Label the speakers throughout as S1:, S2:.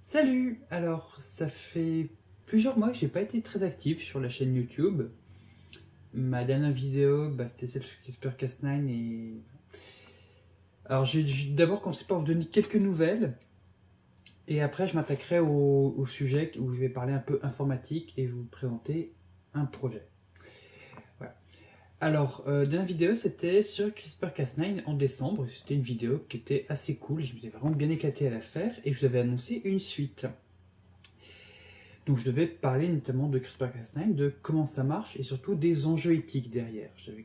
S1: Salut! Alors, ça fait plusieurs mois que j'ai pas été très actif sur la chaîne YouTube. Ma dernière vidéo, c'était celle sur CRISPR-Cas9 et... Alors, j'ai d'abord commencé par vous donner quelques nouvelles et après je m'attaquerai au sujet où je vais parler un peu informatique et vous présenter un projet. Voilà. Alors, dernière vidéo, c'était sur CRISPR-Cas9 en décembre. C'était une vidéo qui était assez cool, je m'étais vraiment bien éclaté à la faire et je vous avais annoncé une suite. Donc je devais parler notamment de CRISPR-Cas9, de comment ça marche et surtout des enjeux éthiques derrière. J'avais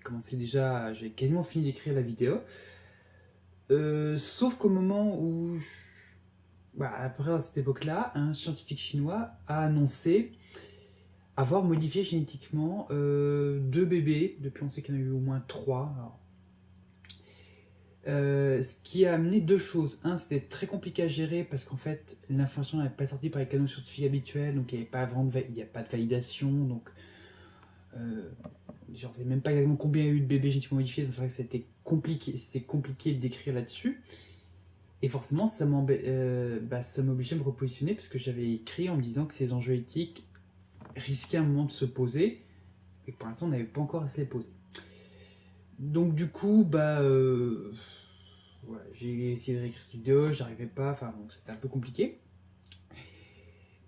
S1: quasiment fini d'écrire la vidéo. Sauf qu'au moment où, après à cette époque-là, un scientifique chinois a annoncé avoir modifié génétiquement deux bébés. Depuis on sait qu'il y en a eu au moins trois. Ce qui a amené deux choses. Un, c'était très compliqué à gérer parce qu'en fait, l'information n'avait pas sorti par les canaux scientifiques habituels, donc il n'y a pas de validation. Donc, je ne sais même pas exactement combien il y a eu de bébés génétiquement modifiés. C'est vrai que c'était compliqué de décrire là-dessus. Et forcément, ça m'obligeait à me repositionner parce que j'avais écrit en me disant que ces enjeux éthiques risquaient à un moment de se poser et que pour l'instant, on n'avait pas encore assez posé. Donc, du coup, ouais, j'ai essayé de réécrire cette vidéo, j'arrivais pas, enfin bon, c'était un peu compliqué.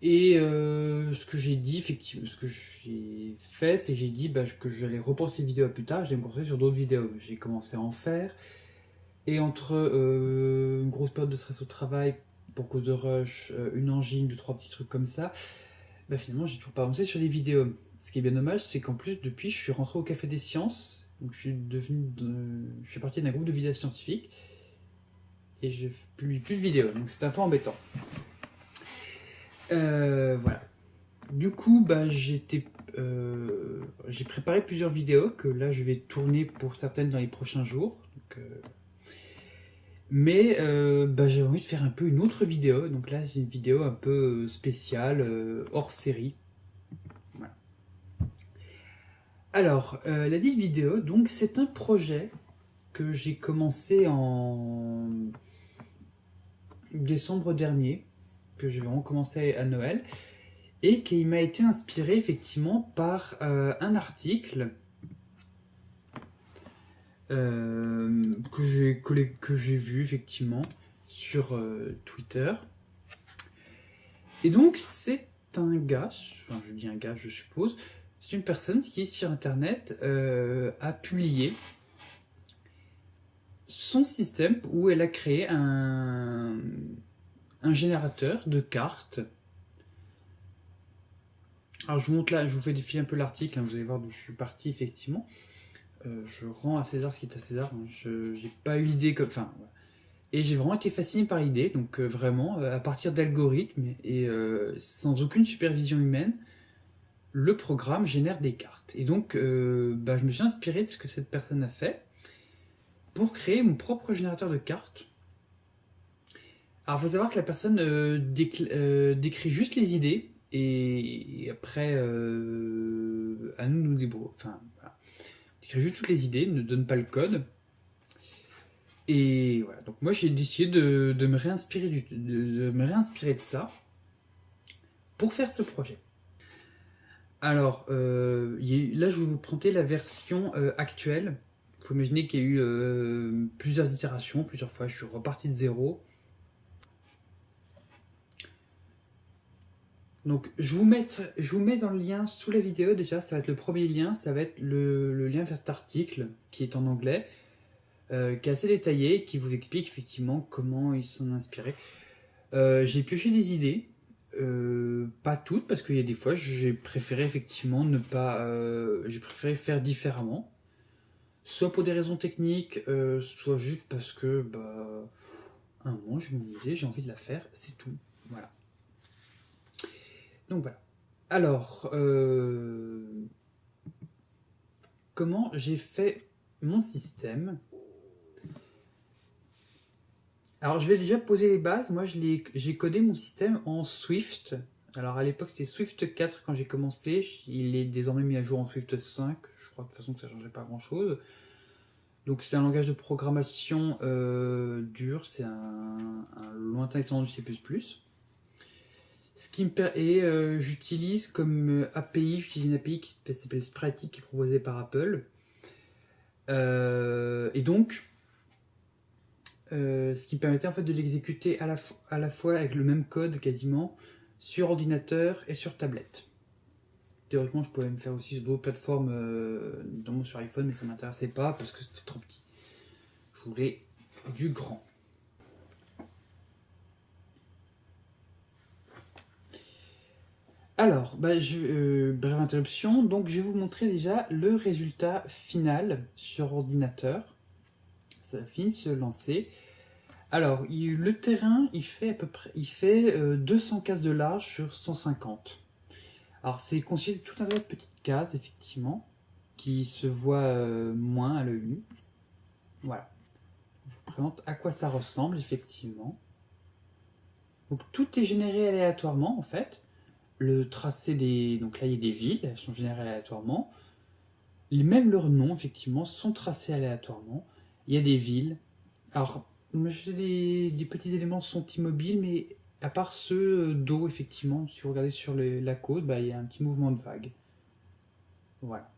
S1: Et ce que j'ai dit, effectivement, ce que j'ai fait, c'est que j'ai dit que j'allais repenser cette vidéo à plus tard, j'allais me concentrer sur d'autres vidéos. J'ai commencé à en faire, et entre une grosse période de stress au travail, pour cause de rush, une angine, deux, trois petits trucs comme ça, finalement j'ai toujours pas avancé sur les vidéos. Ce qui est bien dommage, c'est qu'en plus, depuis, je suis rentré au Café des Sciences, donc je suis parti d'un groupe de vidéos scientifiques, et je publie plus de vidéos, donc c'est un peu embêtant. Voilà. Du coup, j'ai préparé plusieurs vidéos que là je vais tourner pour certaines dans les prochains jours. Mais j'ai envie de faire un peu une autre vidéo. Donc là, c'est une vidéo un peu spéciale, hors série. Voilà. Alors, la dite vidéo, donc c'est un projet que j'ai commencé en décembre dernier, que j'ai vraiment commencé à Noël, et qui m'a été inspiré effectivement par un article que j'ai vu effectivement sur Twitter. Et donc c'est un gars, enfin je dis un gars je suppose, c'est une personne qui sur internet a publié son système où elle a créé un générateur de cartes. Alors je vous montre là, je vous fais défiler un peu l'article, hein, vous allez voir d'où je suis parti effectivement. Je rends à César ce qui est à César, hein, j'ai pas eu l'idée comme... Enfin, voilà. Et j'ai vraiment été fasciné par l'idée, donc vraiment, à partir d'algorithmes et sans aucune supervision humaine, le programme génère des cartes. Et donc, je me suis inspiré de ce que cette personne a fait pour créer mon propre générateur de cartes. Alors, il faut savoir que la personne décrit juste les idées, et après, à nous de nous débrouiller. Enfin, voilà. Décrit juste toutes les idées, ne donne pas le code. Et voilà, donc moi j'ai décidé de me réinspirer de me réinspirer de ça pour faire ce projet. Alors, là je vais vous présenter la version actuelle. Il faut imaginer qu'il y a eu plusieurs itérations, plusieurs fois, je suis reparti de zéro. Donc je vous mets dans le lien sous la vidéo déjà, ça va être le premier lien, ça va être le lien vers cet article qui est en anglais, qui est assez détaillé, qui vous explique effectivement comment ils se sont inspirés. J'ai pioché des idées, pas toutes, parce qu'il y a des fois j'ai préféré effectivement ne pas. J'ai préféré faire différemment, soit pour des raisons techniques, soit juste parce que, un moment j'ai mon idée, j'ai envie de la faire, c'est tout. Voilà. Donc voilà. Alors, comment j'ai fait mon système? Alors je vais déjà poser les bases. Moi j'ai codé mon système en Swift. Alors à l'époque c'était Swift 4 quand j'ai commencé. Il est désormais mis à jour en Swift 5. Je crois de toute façon que ça ne changeait pas grand chose. Donc c'est un langage de programmation dur. C'est un lointain descendant du C++. J'utilise comme API, j'utilise une API qui s'appelle Sprite, qui est proposée par Apple. Et donc, ce qui me permettait en fait de l'exécuter à la fois avec le même code quasiment sur ordinateur et sur tablette. Théoriquement, je pouvais me faire aussi sur d'autres plateformes, notamment sur iPhone, mais ça ne m'intéressait pas parce que c'était trop petit. Je voulais du grand. Alors, brève interruption, donc je vais vous montrer déjà le résultat final sur ordinateur. Ça finit de se lancer. Alors, le terrain, il fait à peu près 200 cases de large sur 150. Alors, c'est constitué de tout un tas de petites cases, effectivement, qui se voient moins à l'œil nu. Voilà. Je vous présente à quoi ça ressemble, effectivement. Donc, tout est généré aléatoirement, en fait. Le tracé des... Donc là, il y a des villes, elles sont générées aléatoirement. Même leurs noms, effectivement, sont tracés aléatoirement. Il y a des villes. Alors, des petits éléments sont immobiles, mais à part ceux d'eau, effectivement, si vous regardez sur la côte, il y a un petit mouvement de vague. Voilà.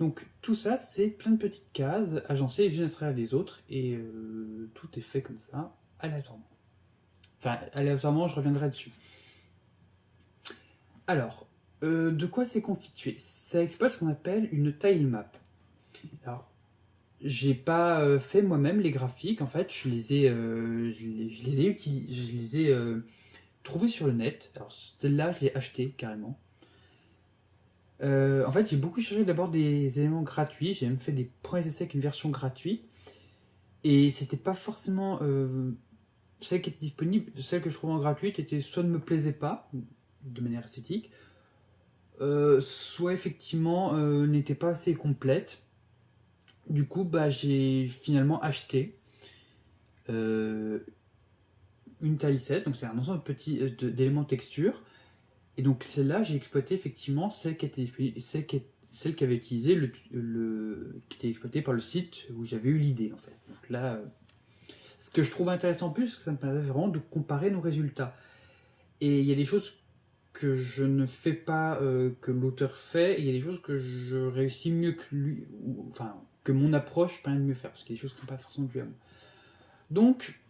S1: Donc tout ça, c'est plein de petites cases agencées les unes à travers les autres, et tout est fait comme ça, aléatoirement. Enfin, aléatoirement, je reviendrai dessus. Alors, de quoi c'est constitué? Ça exploite ce qu'on appelle une tilemap. Alors, j'ai pas fait moi-même les graphiques, en fait, je les ai trouvés sur le net. Alors, celle-là, je l'ai acheté carrément. En fait, j'ai beaucoup cherché d'abord des éléments gratuits, j'ai même fait des premiers essais avec une version gratuite, et c'était pas forcément celle qui était disponible, celle que je trouvais en gratuite était soit ne me plaisait pas, de manière esthétique, soit effectivement n'était pas assez complète. Du coup, j'ai finalement acheté une tilset, donc c'est un ensemble d'éléments texture. Et donc celle-là, j'ai exploité effectivement celle qui était celle qui avait utilisé qui était exploitée par le site où j'avais eu l'idée en fait. Donc là, ce que je trouve intéressant en plus, c'est que ça me permet vraiment de comparer nos résultats. Et il y a des choses que je ne fais pas, que l'auteur fait, et il y a des choses que je réussis mieux que lui, enfin, que mon approche permet de mieux faire, parce qu'il y a des choses qui ne sont pas forcément dues à moi. Donc,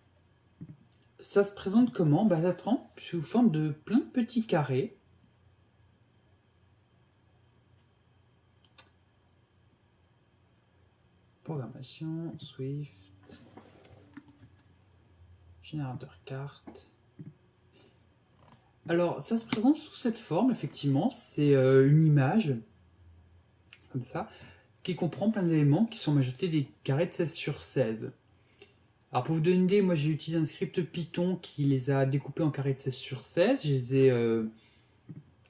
S1: ça se présente comment? Ça se prend sous forme de plein de petits carrés. Programmation, Swift, générateur carte. Alors, ça se présente sous cette forme, effectivement. C'est une image, comme ça, qui comprend plein d'éléments qui sont majorité des carrés de 16 sur 16. Alors, pour vous donner une idée, moi j'ai utilisé un script Python qui les a découpés en carrés de 16 sur 16.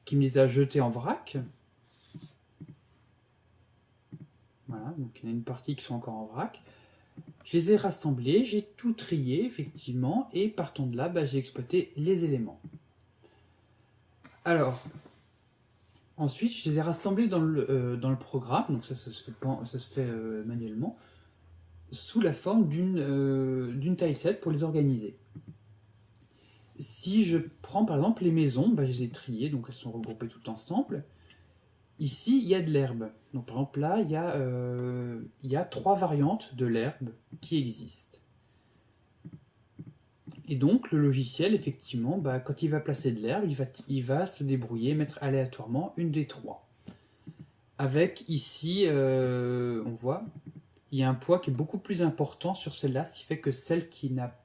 S1: Qui me les a jetés en vrac. Voilà, donc il y en a une partie qui sont encore en vrac. Je les ai rassemblés, j'ai tout trié, effectivement, et partant de là, j'ai exploité les éléments. Alors, ensuite, je les ai rassemblés dans le programme, donc ça se fait manuellement, sous la forme d'une tileset pour les organiser. Si je prends par exemple les maisons, je les ai triées, donc elles sont regroupées toutes ensemble. Ici, il y a de l'herbe. Donc par exemple là, il y a 3 variantes de l'herbe qui existent. Et donc le logiciel, effectivement, quand il va placer de l'herbe, il va se débrouiller, mettre aléatoirement une des 3. Avec ici, on voit, il y a un poids qui est beaucoup plus important sur celle-là, ce qui fait que celle qui n'a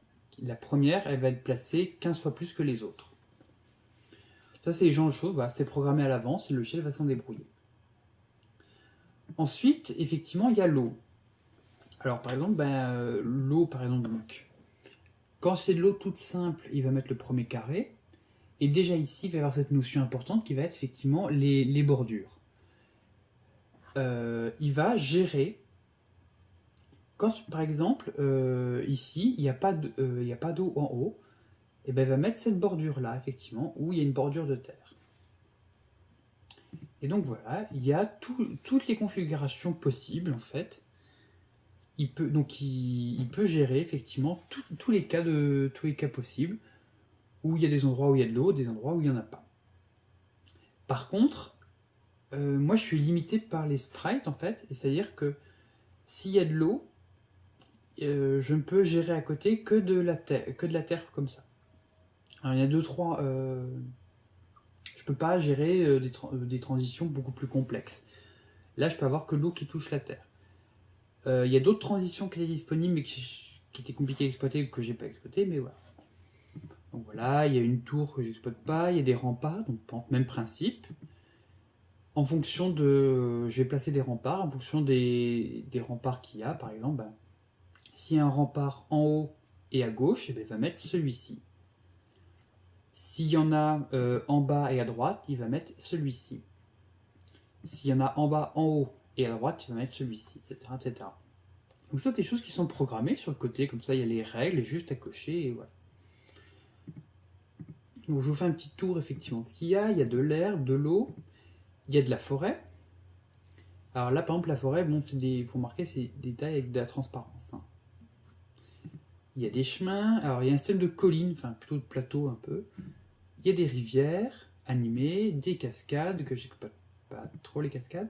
S1: la première, elle va être placée 15 fois plus que les autres. Ça, c'est les genres de choses, c'est programmé à l'avance et le logiciel va s'en débrouiller. Ensuite, effectivement, il y a l'eau. Alors, par exemple, l'eau, par exemple, donc, quand c'est de l'eau toute simple, il va mettre le premier carré. Et déjà ici, il va y avoir cette notion importante qui va être effectivement les bordures. Il va gérer, quand par exemple, ici, il n'y a pas d'eau en haut, et il va mettre cette bordure-là, effectivement, où il y a une bordure de terre. Et donc voilà, il y a toutes les configurations possibles, en fait. Il peut gérer, effectivement, tous les cas possibles, où il y a des endroits où il y a de l'eau, des endroits où il n'y en a pas. Par contre, moi je suis limité par les sprites en fait, et c'est-à-dire que s'il y a de l'eau, je ne peux gérer à côté que de la terre comme ça. Alors il y a deux, trois... je peux pas gérer des transitions beaucoup plus complexes. Là, je peux avoir que l'eau qui touche la terre. Il y a d'autres transitions qui étaient disponibles, mais qui étaient compliquées à exploiter ou que j'ai pas exploité, mais voilà. Donc voilà, il y a une tour que j'exploite pas, il y a des remparts, donc même principe. En fonction de... Je vais placer des remparts, en fonction des remparts qu'il y a, par exemple, s'il y a un rempart en haut et à gauche, il va mettre celui-ci. S'il y en a en bas et à droite, il va mettre celui-ci. S'il y en a en bas, en haut et à droite, il va mettre celui-ci, etc., etc. Donc ça, c'est des choses qui sont programmées sur le côté, comme ça, il y a les règles, juste à cocher, et voilà. Donc je vous fais un petit tour, effectivement, ce qu'il y a de l'air, de l'eau, il y a de la forêt. Alors là, par exemple, la forêt, bon, faut remarquer, c'est des tailles avec de la transparence. Hein. Il y a des chemins, alors il y a un système de collines, enfin plutôt de plateaux un peu. Il y a des rivières animées, des cascades, que j'exploite pas trop les cascades.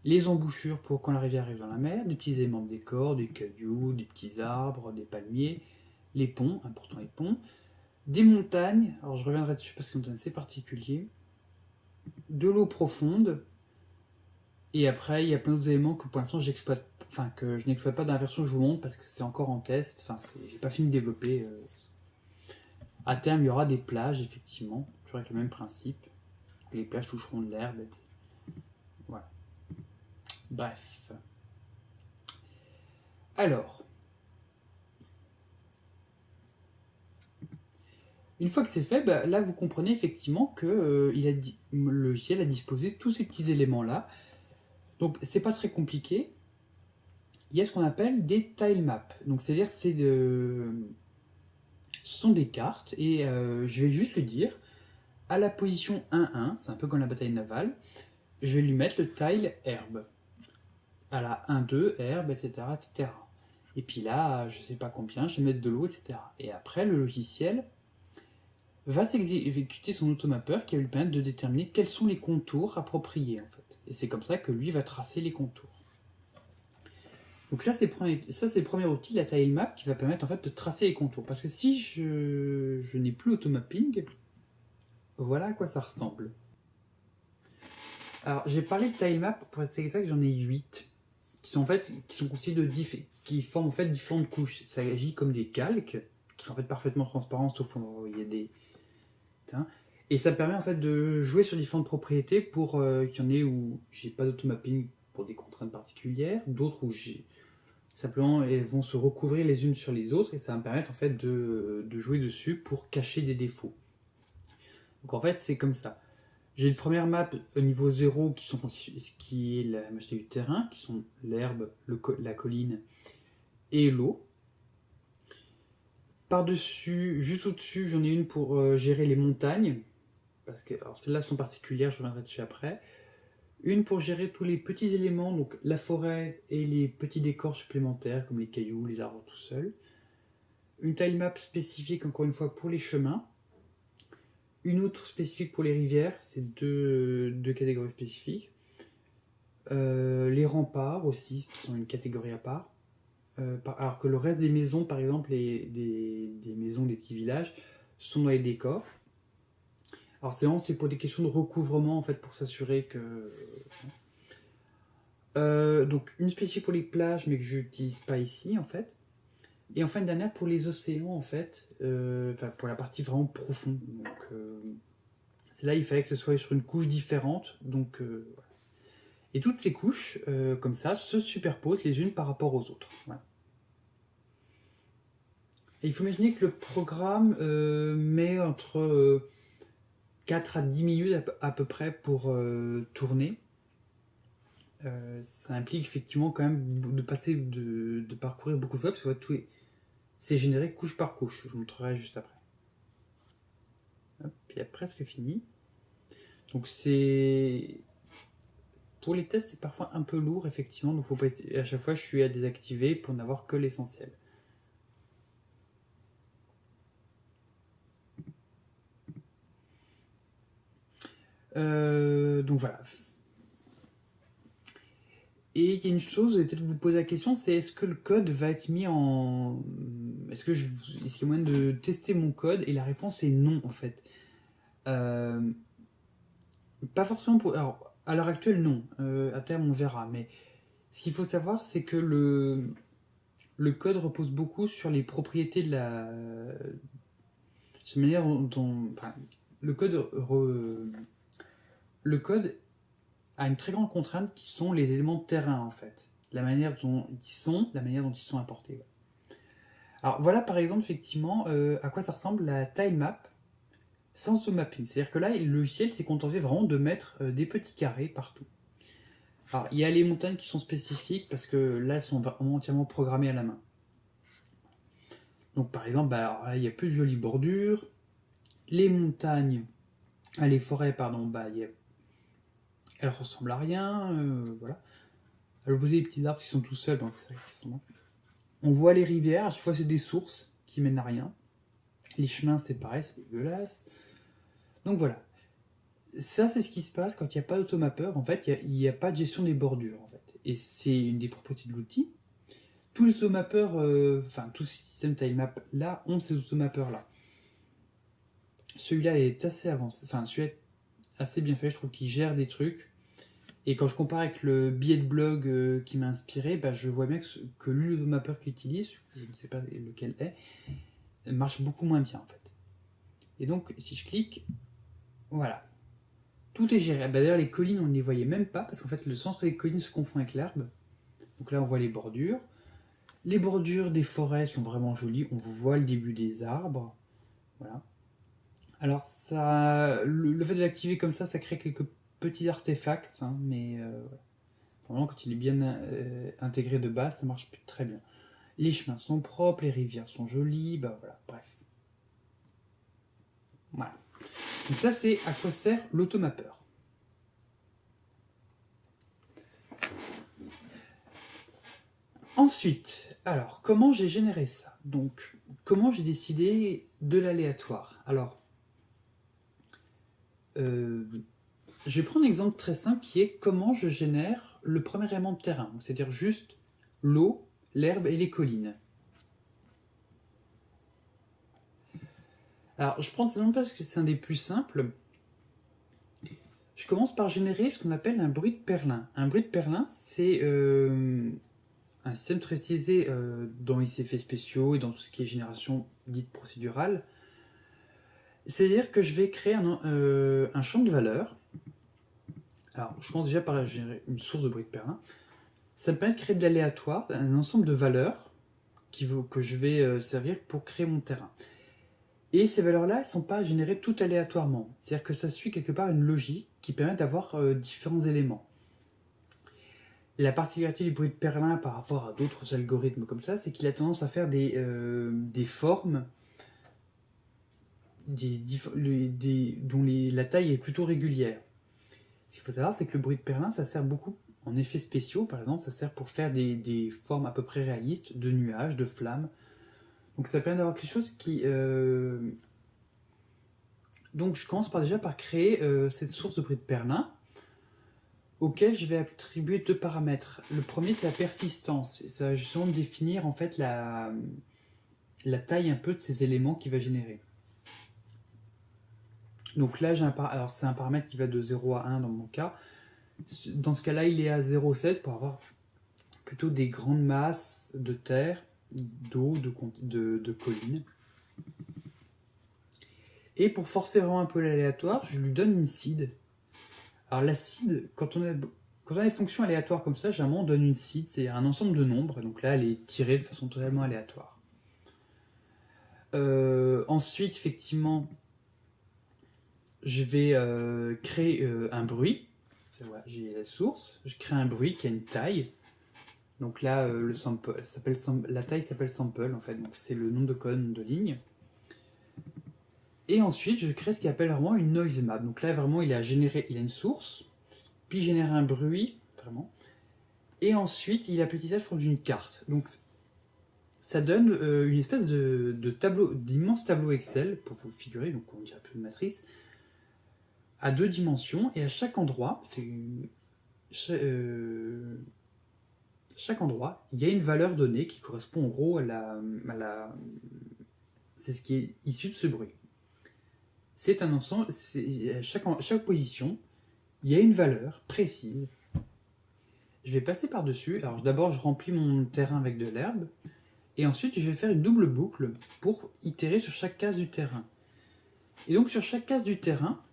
S1: Les embouchures pour quand la rivière arrive dans la mer, des petits éléments de décor, des cailloux, des petits arbres, des palmiers, les ponts, important les ponts, des montagnes, alors je reviendrai dessus parce que c'est assez particulier, de l'eau profonde, et après il y a plein d'autres éléments que pour l'instant j'exploite, enfin que je n'exploite pas dans la version que je vous montre parce que c'est encore en test, enfin j'ai pas fini de développer. À terme il y aura des plages effectivement, toujours avec le même principe, les plages toucheront de l'herbe, etc. Voilà. Bref. Alors, une fois que c'est fait, là vous comprenez effectivement que le logiciel a disposé tous ces petits éléments-là. Donc c'est pas très compliqué. Il y a ce qu'on appelle des tile maps. Donc c'est-à-dire ce sont des cartes et je vais juste le dire. À la position 1-1, c'est un peu comme la bataille navale, je vais lui mettre le tile herbe. À la 1-2, herbe, etc., etc. Et puis là, je sais pas combien, je vais mettre de l'eau, etc. Et après, le logiciel va exécuter son automappeur qui va lui permettre de déterminer quels sont les contours appropriés en fait. Et c'est comme ça que lui va tracer les contours. Donc ça c'est le premier outil, la tilemap, qui va permettre en fait de tracer les contours. Parce que si je n'ai plus automapping, voilà à quoi ça ressemble. Alors j'ai parlé de tilemap, pour être exact j'en ai 8, qui sont constitués qui forment en fait différentes couches. Ça agit comme des calques, qui sont en fait parfaitement transparents, sauf où il y a des... Et ça permet en fait de jouer sur différentes propriétés pour qu'il y en ait où j'ai pas d'automapping pour des contraintes particulières, d'autres où j'ai simplement elles vont se recouvrir les unes sur les autres et ça va me permettre en fait de jouer dessus pour cacher des défauts. Donc en fait c'est comme ça. J'ai une première map au niveau 0 qui est la majorité du terrain, qui sont l'herbe, la colline et l'eau. Par-dessus, juste au-dessus, j'en ai une pour gérer les montagnes. Parce que celles-là sont particulières, je reviendrai dessus après. Une pour gérer tous les petits éléments, donc la forêt et les petits décors supplémentaires, comme les cailloux, les arbres tout seuls. Une tilemap spécifique, encore une fois, pour les chemins. Une autre spécifique pour les rivières, c'est deux catégories spécifiques. Les remparts aussi, qui sont une catégorie à part. Alors que le reste des maisons, par exemple, des maisons des petits villages, sont dans les décors. Alors c'est pour des questions de recouvrement, en fait, pour s'assurer que... donc une spécifique pour les plages, mais que je n'utilise pas ici, en fait. Et enfin une dernière pour les océans, en fait. Pour la partie vraiment profonde. Donc c'est là, il fallait que ce soit sur une couche différente. Donc voilà. Et toutes ces couches, comme ça, se superposent les unes par rapport aux autres. Voilà. Et il faut imaginer que le programme met entre 4 à 10 minutes à peu près pour tourner. Ça implique effectivement quand même de parcourir beaucoup de fois, parce que c'est généré couche par couche. Je vous montrerai juste après. Hop, il a presque fini. Donc c'est... Pour les tests, c'est parfois un peu lourd, effectivement, donc faut pas... à chaque fois, je suis à désactiver pour n'avoir que l'essentiel. Donc voilà. Et il y a une chose, peut-être vous poser la question, c'est est-ce que le code va être mis en... Est-ce qu'il y a moyen de tester mon code? Et la réponse est non, en fait. Euh, Pas forcément pour... Alors, à l'heure actuelle, non. À terme, on verra. Mais ce qu'il faut savoir, c'est que le code repose beaucoup sur les propriétés de la... cette manière enfin, le le code a une très grande contrainte qui sont les éléments de terrain, en fait. La manière dont ils sont, la manière dont ils sont apportés. Alors voilà par exemple effectivement à quoi ça ressemble la tilemap sans automapping. C'est-à-dire que là, le logiciel s'est contenté vraiment de mettre des petits carrés partout. Alors il y a les montagnes qui sont spécifiques parce que là, elles sont vraiment entièrement programmées à la main. Donc par exemple, alors, là, il y a plus de jolies bordures. Les montagnes, les forêts, pardon, elles ressemblent à rien. Voilà. À l'opposé des petits arbres qui sont tout seuls, c'est vrai qu'ils sont... On voit les rivières, à chaque fois c'est des sources qui mènent à rien. Les chemins c'est pareil, c'est dégueulasse. Donc voilà. Ça c'est ce qui se passe quand il n'y a pas d'automappeur. En fait, il n'y a pas de gestion des bordures. En fait. Et c'est une des propriétés de l'outil. Tous les automappeurs, enfin tout système tilemap là, ont ces automappeurs là. Celui-là est assez avancé, enfin celui-là est assez bien fait, je trouve qu'il gère des trucs. Et quand je compare avec le billet de blog qui m'a inspiré, je vois bien que l'automappeur qu'il utilise, je ne sais pas lequel est, marche beaucoup moins bien en fait. Et donc si je clique, voilà. Tout est géré. D'ailleurs les collines on ne les voyait même pas parce qu'en fait le centre des collines se confond avec l'herbe. Donc là on voit les bordures. Les bordures des forêts sont vraiment jolies, on voit le début des arbres. Voilà. Alors ça, le fait de l'activer comme ça crée quelques petits artefacts, hein, mais voilà. Normalement, quand il est bien intégré de base, ça marche très bien. Les chemins sont propres, les rivières sont jolies, voilà, bref. Voilà. Donc ça, c'est à quoi sert l'automappeur. Ensuite, alors, comment j'ai généré ça? Donc, comment j'ai décidé de l'aléatoire? Alors, je vais prendre un exemple très simple qui est comment je génère le premier élément de terrain, c'est-à-dire juste l'eau, l'herbe et les collines. Alors, je prends cet exemple parce que c'est un des plus simples. Je commence par générer ce qu'on appelle un bruit de perlin. Un bruit de perlin, c'est un système très utilisé dans les effets spéciaux et dans tout ce qui est génération dite procédurale. C'est-à-dire que je vais créer un champ de valeur. Alors, je commence déjà par générer une source de bruit de perlin. Ça me permet de créer de l'aléatoire, un ensemble de valeurs que je vais servir pour créer mon terrain. Et ces valeurs-là, elles ne sont pas générées tout aléatoirement. C'est-à-dire que ça suit quelque part une logique qui permet d'avoir différents éléments. La particularité du bruit de perlin par rapport à d'autres algorithmes comme ça, c'est qu'il a tendance à faire des formes dont la taille est plutôt régulière. Ce qu'il faut savoir, c'est que le bruit de perlin, ça sert beaucoup en effets spéciaux. Par exemple, ça sert pour faire des formes à peu près réalistes de nuages, de flammes. Donc ça permet d'avoir quelque chose qui... Donc je commence déjà par créer cette source de bruit de perlin auquel je vais attribuer deux paramètres. Le premier, c'est la persistance. Ça va justement définir en fait la taille un peu de ces éléments qu'il va générer. Donc là, alors c'est un paramètre qui va de 0 à 1 dans mon cas. Dans ce cas-là, il est à 0,7 pour avoir plutôt des grandes masses de terre, d'eau, de collines. Et pour forcer vraiment un peu l'aléatoire, je lui donne une seed. Alors la seed, quand on a des fonctions aléatoires comme ça, généralement on donne une seed, c'est un ensemble de nombres, donc là elle est tirée de façon totalement aléatoire. Ensuite, effectivement, je vais créer un bruit. Voilà, j'ai la source, je crée un bruit qui a une taille. Donc là, la taille s'appelle sample en fait, donc c'est le nombre de colonnes de lignes. Et ensuite, je crée ce qu'il appelle vraiment une noise map. Donc là, vraiment, il a une source, puis il génère un bruit, vraiment. Et ensuite, il applique ça sous d'une carte. Donc ça donne une espèce d'immense tableau Excel, pour vous figurer, donc on dirait plus une matrice, à 2 dimensions, et à chaque endroit, chaque endroit, il y a une valeur donnée qui correspond en gros c'est ce qui est issu de ce bruit. C'est un ensemble, chaque position, il y a une valeur précise. Je vais passer par-dessus. Alors d'abord, je remplis mon terrain avec de l'herbe. Et ensuite, je vais faire une double boucle pour itérer sur chaque case du terrain. Et donc, sur chaque case du terrain,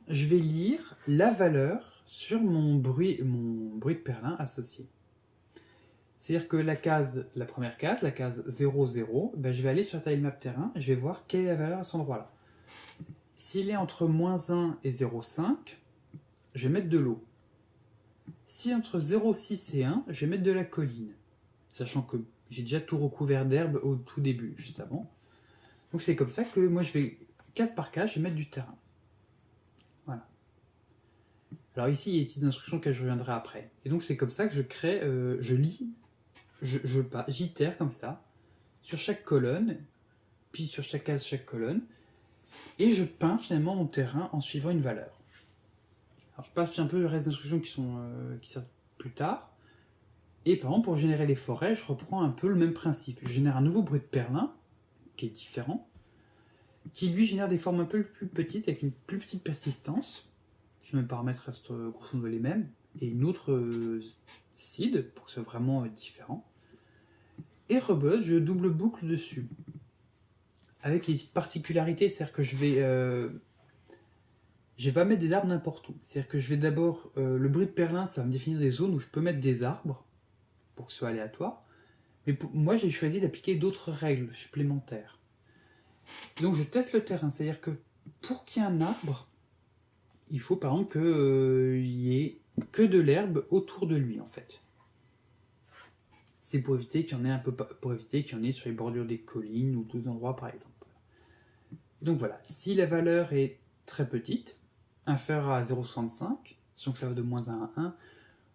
S1: je vais lire la valeur sur mon bruit de perlin associé. C'est-à-dire que la première case, la case 0, 0, ben je vais aller sur la tilemap terrain et je vais voir quelle est la valeur à cet endroit-là. S'il est entre -1 et 0,5, je vais mettre de l'eau. Si entre 0,6 et 1, je vais mettre de la colline. Sachant que j'ai déjà tout recouvert d'herbe au tout début, juste avant. Donc c'est comme ça que moi je vais, case par case, je vais mettre du terrain. Voilà. Alors ici, il y a des petites instructions que je reviendrai après. Et donc c'est comme ça que je crée, je lis, j'itère comme ça, sur chaque colonne, puis sur chaque case, chaque colonne, et je peins finalement mon terrain en suivant une valeur. Alors je passe un peu le reste des instructions qui servent plus tard. Et par exemple, pour générer les forêts, je reprends un peu le même principe. Je génère un nouveau bruit de perlin, qui est différent, qui lui génère des formes un peu plus petites, avec une plus petite persistance. Mes paramètres restent grosso modo les mêmes. Et une autre seed, pour que ce soit vraiment différent. Et rebelote, je double boucle dessus. Avec les petites particularités, c'est-à-dire que je vais pas mettre des arbres n'importe où. C'est-à-dire que je vais d'abord, le bruit de perlin, ça va me définir des zones où je peux mettre des arbres, pour que ce soit aléatoire. Mais moi, j'ai choisi d'appliquer d'autres règles supplémentaires. Donc, je teste le terrain. C'est-à-dire que pour qu'il y ait un arbre, il faut par exemple qu'il y ait que de l'herbe autour de lui, en fait. C'est pour éviter qu'il y en ait sur les bordures des collines ou d'autres endroits, par exemple. Et donc voilà, si la valeur est très petite, inférieure à 0,65, donc ça va de -1 à 1,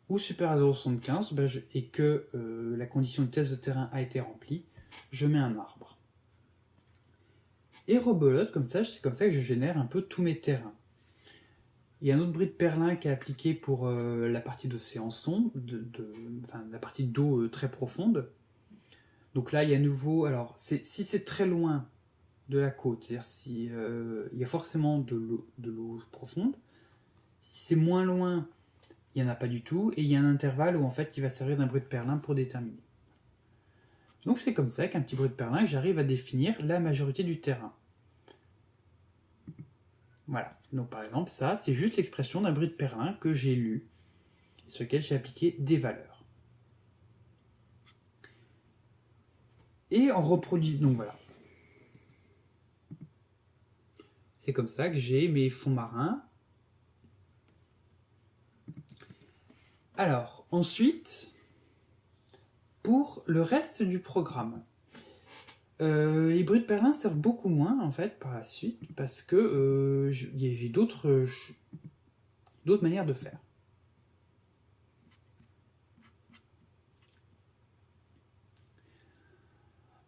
S1: ou supérieur à 0,75, et que la condition de test de terrain a été remplie, je mets un arbre. Et rebelote, c'est comme ça que je génère un peu tous mes terrains. Il y a un autre bruit de perlin qui est appliqué pour la partie d'océan sombre, la partie d'eau très profonde. Donc là, il y a à nouveau, alors si c'est très loin de la côte, c'est-à-dire si il y a forcément de l'eau profonde. Si c'est moins loin, il n'y en a pas du tout, et il y a un intervalle où en fait il va servir d'un bruit de perlin pour déterminer. Donc c'est comme ça qu'un petit bruit de perlin, j'arrive à définir la majorité du terrain. Voilà, donc par exemple ça, c'est juste l'expression d'un bruit de perlin que j'ai lu, sur lequel j'ai appliqué des valeurs. Et on reproduit, donc voilà. C'est comme ça que j'ai mes fonds marins. Alors, ensuite, pour le reste du programme, les bruits de perlin servent beaucoup moins en fait par la suite parce que j'ai d'autres manières de faire.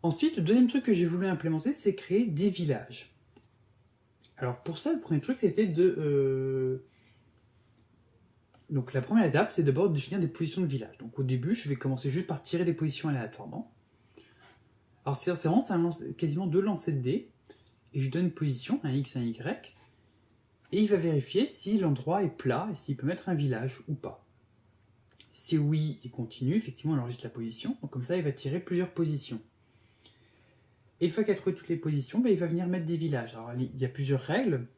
S1: Ensuite, le deuxième truc que j'ai voulu implémenter, c'est créer des villages. Alors pour ça, le premier truc, c'était donc la première étape, c'est d'abord de définir des positions de village. Donc au début, je vais commencer juste par tirer des positions aléatoirement. Alors c'est vraiment quasiment 2 lancers de dés, et je donne une position, un X, un Y, et il va vérifier si l'endroit est plat et s'il peut mettre un village ou pas. Si oui, il continue, effectivement, il enregistre la position, donc comme ça, il va tirer plusieurs positions. Et une fois qu'il a trouvé toutes les positions, il va venir mettre des villages. Alors il y a plusieurs règles.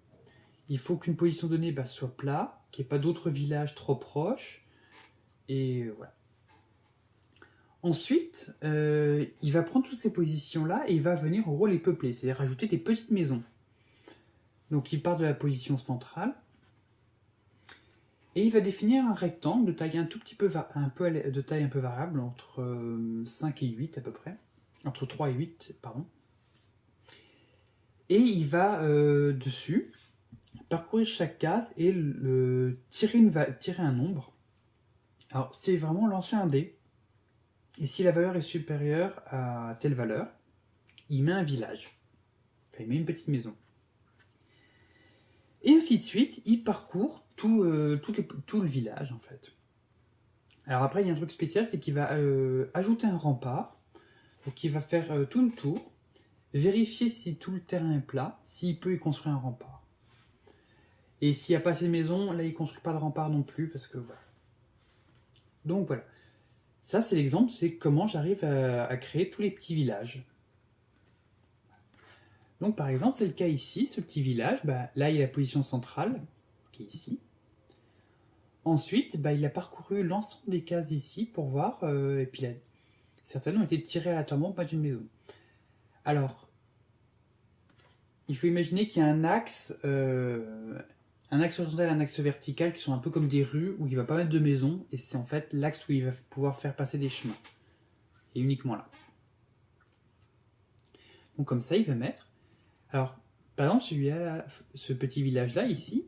S1: Il faut qu'une position donnée soit plat, qu'il n'y ait pas d'autres villages trop proches, et voilà. Ensuite, il va prendre toutes ces positions-là et il va venir en gros les peupler, c'est-à-dire rajouter des petites maisons. Donc il part de la position centrale et il va définir un rectangle de taille de taille un peu variable, entre 5 et 8 à peu près, entre 3 et 8, pardon. Et il va dessus parcourir chaque case et tirer un nombre. Alors c'est vraiment lancer un dé. Et si la valeur est supérieure à telle valeur, il met un village. Enfin, il met une petite maison. Et ainsi de suite, il parcourt tout le village, en fait. Alors après, il y a un truc spécial, c'est qu'il va ajouter un rempart. Donc il va faire tout le tour, vérifier si tout le terrain est plat, s'il peut y construire un rempart. Et s'il n'y a pas assez de maisons, là il ne construit pas de rempart non plus, parce que voilà. Donc voilà. Ça c'est l'exemple, c'est comment j'arrive à créer tous les petits villages. Donc par exemple, c'est le cas ici, ce petit village, là il a la position centrale, qui est ici. Ensuite, il a parcouru l'ensemble des cases ici pour voir, et puis certaines ont été tirées aléatoirement pas d'une maison. Alors, il faut imaginer qu'il y a un axe horizontal et un axe vertical qui sont un peu comme des rues où il ne va pas mettre de maison, et c'est en fait l'axe où il va pouvoir faire passer des chemins. Et uniquement là. Donc comme ça, il va mettre. Alors, par exemple, ce petit village-là, ici,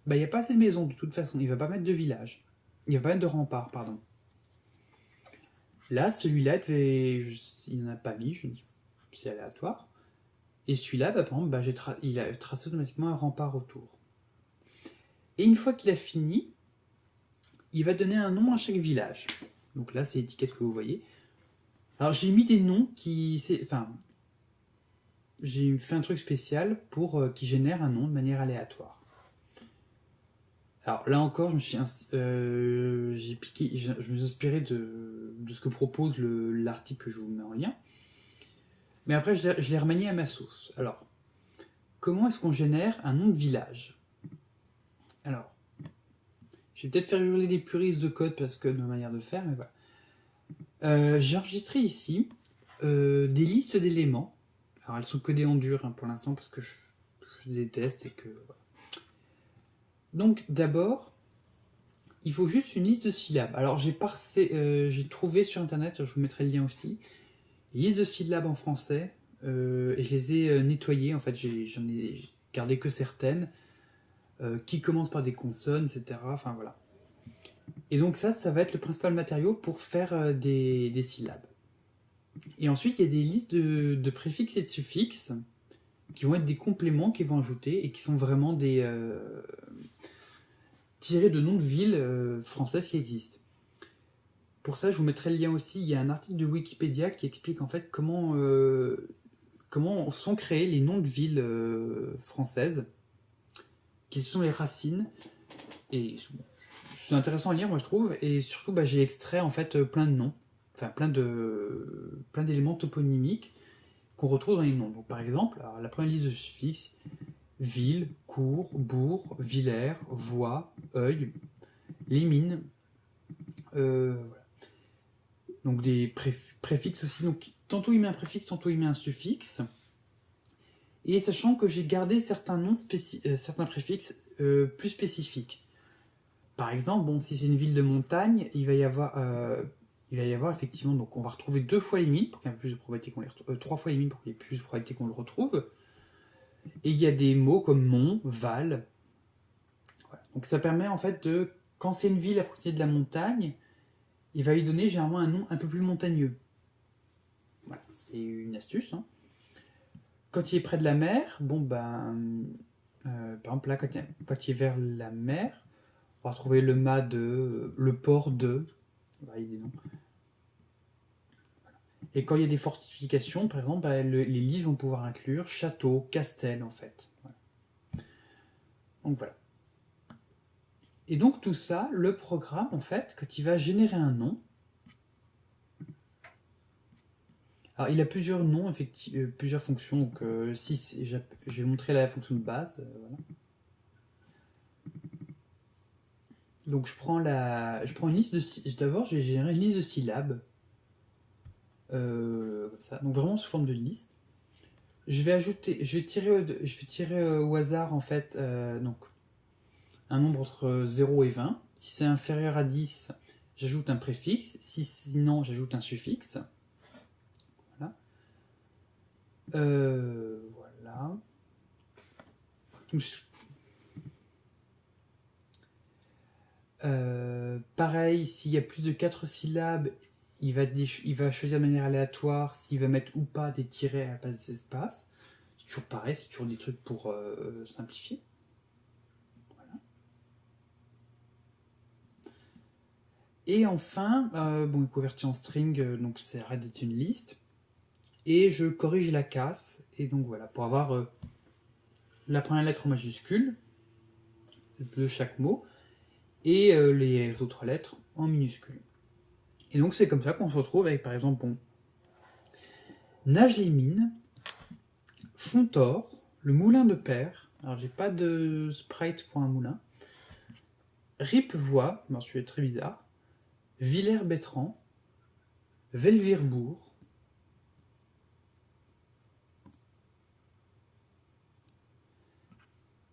S1: il n'y a pas assez de maisons de toute façon. Il ne va pas mettre de village. Il ne va pas mettre de rempart, pardon. Là, celui-là, il n'en a pas mis, c'est aléatoire. Et celui-là, par exemple, il a tracé automatiquement un rempart autour. Et une fois qu'il a fini, il va donner un nom à chaque village. Donc là, c'est l'étiquette que vous voyez. Alors j'ai mis des noms j'ai fait un truc spécial pour qui génère un nom de manière aléatoire. Alors là encore, je me suis inspiré de ce que propose l'article que je vous mets en lien. Mais après, je l'ai remanié à ma sauce. Alors, comment est-ce qu'on génère un nom de village? Alors, je vais peut-être faire hurler des puristes de code parce que de ma manière de faire, mais voilà. J'ai enregistré ici des listes d'éléments. Alors, elles sont codées en dur pour l'instant parce que je déteste et que... Voilà. Donc, d'abord, il faut juste une liste de syllabes. Alors, j'ai trouvé sur Internet, je vous mettrai le lien aussi, une liste de syllabes en français et je les ai nettoyées. En fait, j'en ai gardé que certaines qui commencent par des consonnes, etc. Enfin, voilà. Et donc ça va être le principal matériau pour faire des syllabes. Et ensuite, il y a des listes de préfixes et de suffixes qui vont être des compléments qu'ils vont ajouter et qui sont vraiment tirés de noms de villes françaises qui existent. Pour ça, je vous mettrai le lien aussi. Il y a un article de Wikipédia qui explique en fait comment sont créés les noms de villes françaises, quelles sont les racines. Et c'est intéressant à lire, moi je trouve. Et surtout, j'ai extrait en fait plein de noms, enfin plein d'éléments toponymiques qu'on retrouve dans les noms. Donc par exemple, alors, la première liste de suffixes: ville, cour, bourg, villers, voie, œil, les mines. Voilà. Donc des préfixes aussi. Donc tantôt il met un préfixe, tantôt il met un suffixe. Et sachant que j'ai gardé certains noms certains préfixes plus spécifiques. Par exemple, si c'est une ville de montagne, il va y avoir effectivement, donc on va retrouver 2 fois les mines pour qu'il y ait plus de probabilité qu'on les retrouve, 3 fois les mines pour qu'il y ait plus de probabilité qu'on le retrouve. Et il y a des mots comme mont, val. Voilà. Donc ça permet en fait quand c'est une ville à proximité de la montagne, il va lui donner généralement un nom un peu plus montagneux. Voilà, c'est une astuce. Hein. Quand il est près de la mer, par exemple là, quand il est vers la mer, on va retrouver le mât de, le port de, voilà, il y a des noms. Voilà. Et quand il y a des fortifications, par exemple, les listes vont pouvoir inclure château, castel, en fait. Voilà. Donc voilà. Et donc tout ça, le programme, en fait, quand il va générer un nom, alors il a plusieurs noms, plusieurs fonctions. Donc je vais montrer la fonction de base. Voilà. Donc je prends une liste de... D'abord, je vais générer une liste de syllabes. Comme ça. Donc vraiment sous forme de liste. Je vais tirer au hasard en fait donc un nombre entre 0 et 20. Si c'est inférieur à 10, j'ajoute un préfixe. Sinon, j'ajoute un suffixe. Voilà. Voilà. Pareil, s'il y a plus de 4 syllabes, il va choisir de manière aléatoire s'il va mettre ou pas des tirets à la place des espaces. C'est toujours pareil, c'est toujours des trucs pour simplifier. Et enfin, bon, converti en string, donc ça arrête d'être une liste. Et je corrige la casse. Et donc voilà, pour avoir la première lettre en majuscule de chaque mot et les autres lettres en minuscule. Et donc c'est comme ça qu'on se retrouve avec par exemple, bon, Nagelimine, Fontor, le moulin de Père. Alors j'ai pas de sprite pour un moulin. Ripevoie, bon, celui-là est très bizarre. Villers-Bétran, Velvirbourg,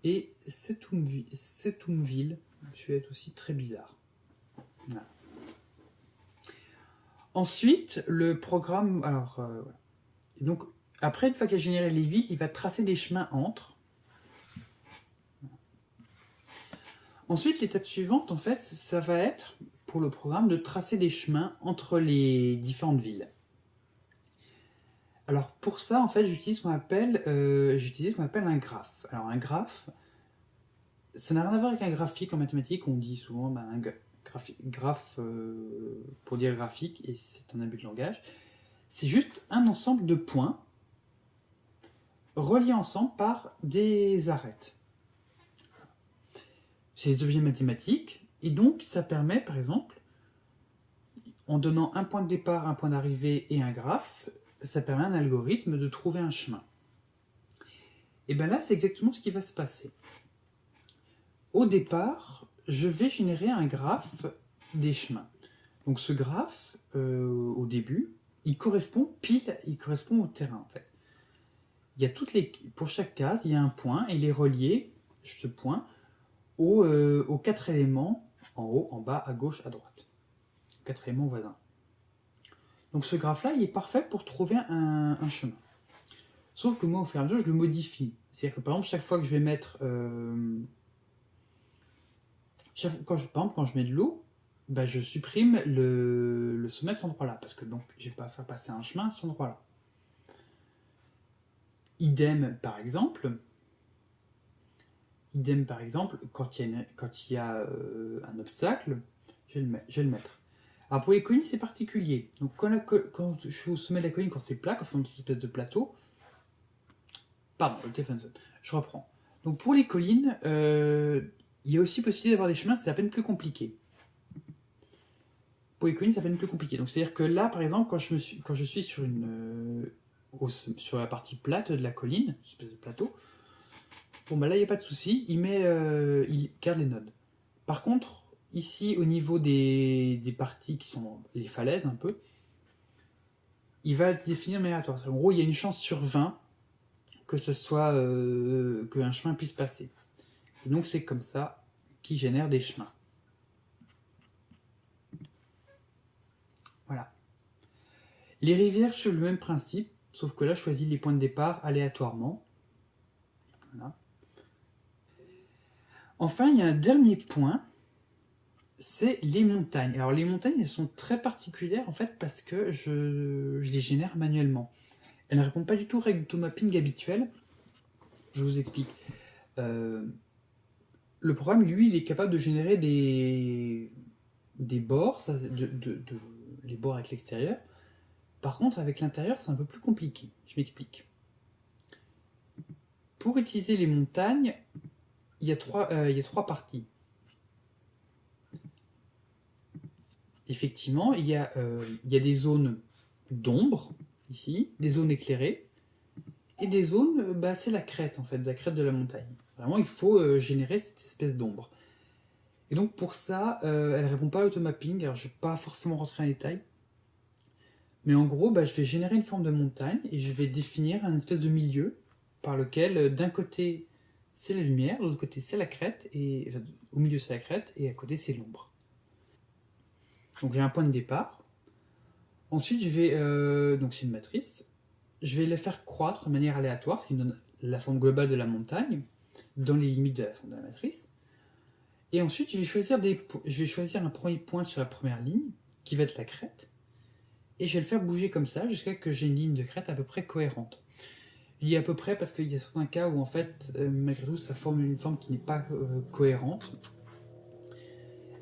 S1: et Setumville, celui-là est aussi très bizarre. Voilà. Ensuite, le programme. Alors, voilà. Donc, après, une fois qu'il a généré les villes, il va tracer des chemins entre. Ensuite, l'étape suivante, en fait, ça va être, pour le programme, de tracer des chemins entre les différentes villes. Alors, pour ça, en fait, j'utilise ce qu'on appelle un graphe. Alors, un graphe, ça n'a rien à voir avec un graphique en mathématiques. On dit souvent un graphe pour dire graphique, et c'est un abus de langage. C'est juste un ensemble de points reliés ensemble par des arêtes. C'est des objets mathématiques, et donc ça permet, par exemple, en donnant un point de départ, un point d'arrivée et un graphe, ça permet à un algorithme de trouver un chemin. Et bien là, c'est exactement ce qui va se passer. Au départ, je vais générer un graphe des chemins. Donc ce graphe, au début, il correspond au terrain en fait. Il y a pour chaque case, il y a un point et il est relié, ce point, aux 4 éléments, en haut, en bas, à gauche, à droite. 4 éléments voisins. Donc ce graphe-là, il est parfait pour trouver un chemin. Sauf que moi, au fur et à mesure, je le modifie. C'est-à-dire que par exemple, chaque fois que je vais mettre... quand je mets de l'eau, bah, je supprime le sommet de cet endroit-là, parce que donc je ne vais pas faire passer un chemin à cet endroit-là. Idem, par exemple, quand il y a un obstacle, je vais le mettre. Alors pour les collines, c'est particulier. Donc quand je suis au sommet de la colline, quand c'est plat, quand c'est une petite espèce de plateau, pardon, le téléphone sonne, je reprends. Donc pour les collines, il y a aussi possibilité d'avoir des chemins, c'est à peine plus compliqué. Pour les collines, c'est à peine plus compliqué. Donc c'est-à-dire que là, par exemple, quand je suis sur sur la partie plate de la colline, une espèce de plateau, bon bah là il n'y a pas de souci, il garde les nodes. Par contre, ici au niveau des parties qui sont les falaises un peu, il va définir de manière aléatoire. En gros, il y a une chance sur 20 que ce soit qu'un chemin puisse passer. Et donc c'est comme ça qu'il génère des chemins. Voilà. Les rivières suivent le même principe, sauf que là je choisis les points de départ aléatoirement. Voilà. Enfin, il y a un dernier point, c'est les montagnes. Alors les montagnes, elles sont très particulières en fait parce que je les génère manuellement. Elles ne répondent pas du tout aux règles d'automapping habituelles. Je vous explique. Le programme, lui, il est capable de générer des bords, les bords avec l'extérieur. Par contre, avec l'intérieur, c'est un peu plus compliqué. Je m'explique. Pour utiliser les montagnes, il y a trois parties. Effectivement, il y a des zones d'ombre, ici, des zones éclairées, et des zones, c'est la crête, en fait, la crête de la montagne. Vraiment, il faut générer cette espèce d'ombre. Et donc, pour ça, elle ne répond pas à l'automapping, alors je ne vais pas forcément rentrer en détail. Mais en gros, je vais générer une forme de montagne, et je vais définir un espèce de milieu, par lequel, d'un côté, c'est la lumière, de l'autre côté, c'est la crête, et au milieu, c'est la crête, et à côté, c'est l'ombre. Donc j'ai un point de départ. Ensuite, je vais, donc c'est une matrice, je vais la faire croître de manière aléatoire, ce qui me donne la forme globale de la montagne, dans les limites de la forme de la matrice. Et ensuite, je vais choisir un premier point sur la première ligne, qui va être la crête, et je vais le faire bouger comme ça, jusqu'à ce que j'ai une ligne de crête à peu près cohérente. Je dis à peu près parce qu'il y a certains cas où, en fait, malgré tout, ça forme une forme qui n'est pas cohérente.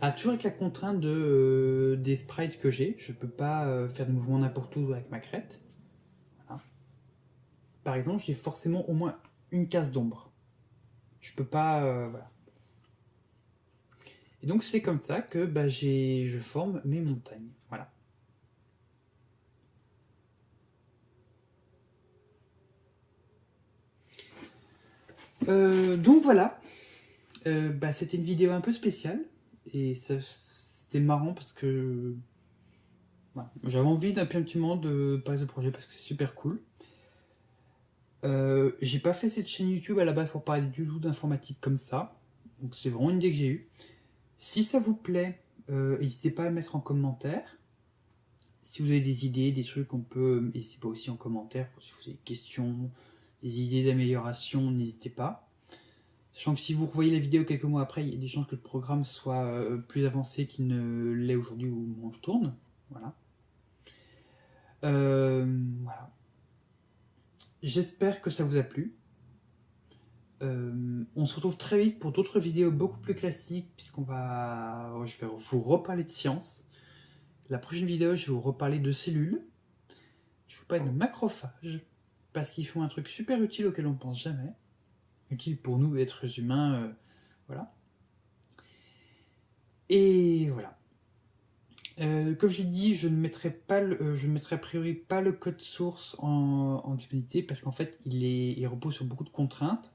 S1: Ah, toujours avec la contrainte des sprites que j'ai. Je peux pas faire de mouvements n'importe où avec ma crête. Voilà. Par exemple, j'ai forcément au moins une case d'ombre. Je peux pas... voilà. Et donc c'est comme ça que bah, je forme mes montagnes. Voilà. Donc voilà. Bah, c'était une vidéo un peu spéciale. Et c'était marrant parce que voilà, j'avais envie d'un petit moment de passer ce projet parce que c'est super cool. J'ai pas fait cette chaîne YouTube à la base pour parler du tout d'informatique comme ça. Donc c'est vraiment une idée que j'ai eue. Si ça vous plaît, n'hésitez pas à mettre en commentaire. Si vous avez des idées, des trucs, on peut. N'hésitez pas aussi en commentaire. Si vous avez des questions, des idées d'amélioration, n'hésitez pas. Sachant que si vous revoyez la vidéo quelques mois après, il y a des chances que le programme soit plus avancé qu'il ne l'est aujourd'hui au moment où je tourne. Voilà. Voilà. J'espère que ça vous a plu. On se retrouve très vite pour d'autres vidéos beaucoup plus classiques, puisqu'on va, je vais vous reparler de science. La prochaine vidéo, je vais vous reparler de cellules. Je vais vous parler de macrophages, parce qu'ils font un truc super utile auquel on ne pense jamais. Utile pour nous, êtres humains, voilà. Et voilà. Comme je l'ai dit, je ne mettrai a priori pas le code source en disponibilité, parce qu'en fait, il repose sur beaucoup de contraintes.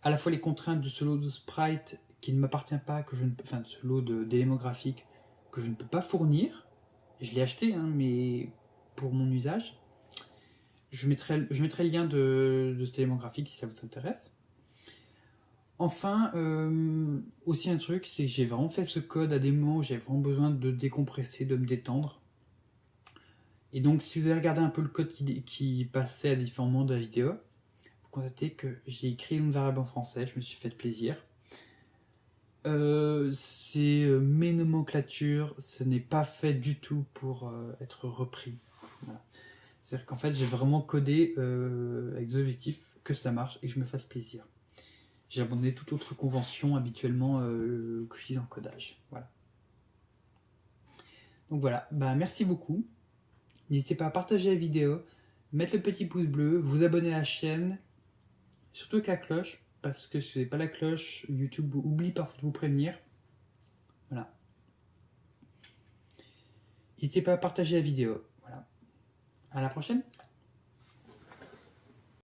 S1: À la fois les contraintes de ce lot de sprite qui ne m'appartient pas, enfin de ce lot d'éléments graphiques que je ne peux pas fournir. Je l'ai acheté, hein, mais pour mon usage. Je mettrai le lien de cet élément graphique si ça vous intéresse. Enfin, aussi un truc, c'est que j'ai vraiment fait ce code à des moments où j'avais vraiment besoin de décompresser, de me détendre. Et donc, si vous avez regardé un peu le code qui passait à différents moments de la vidéo, vous constatez que j'ai écrit une variable en français, je me suis fait plaisir. C'est mes nomenclatures, ce n'est pas fait du tout pour être repris. Voilà. C'est-à-dire qu'en fait, j'ai vraiment codé avec deux objectifs, que ça marche et que je me fasse plaisir. J'ai abandonné toute autre convention habituellement que j'utilise en codage. Voilà. Donc voilà, bah, merci beaucoup. N'hésitez pas à partager la vidéo, mettre le petit pouce bleu, vous abonner à la chaîne, surtout avec la cloche, parce que si vous n'avez pas la cloche, YouTube oublie parfois de vous prévenir. Voilà. N'hésitez pas à partager la vidéo. Voilà. À la prochaine.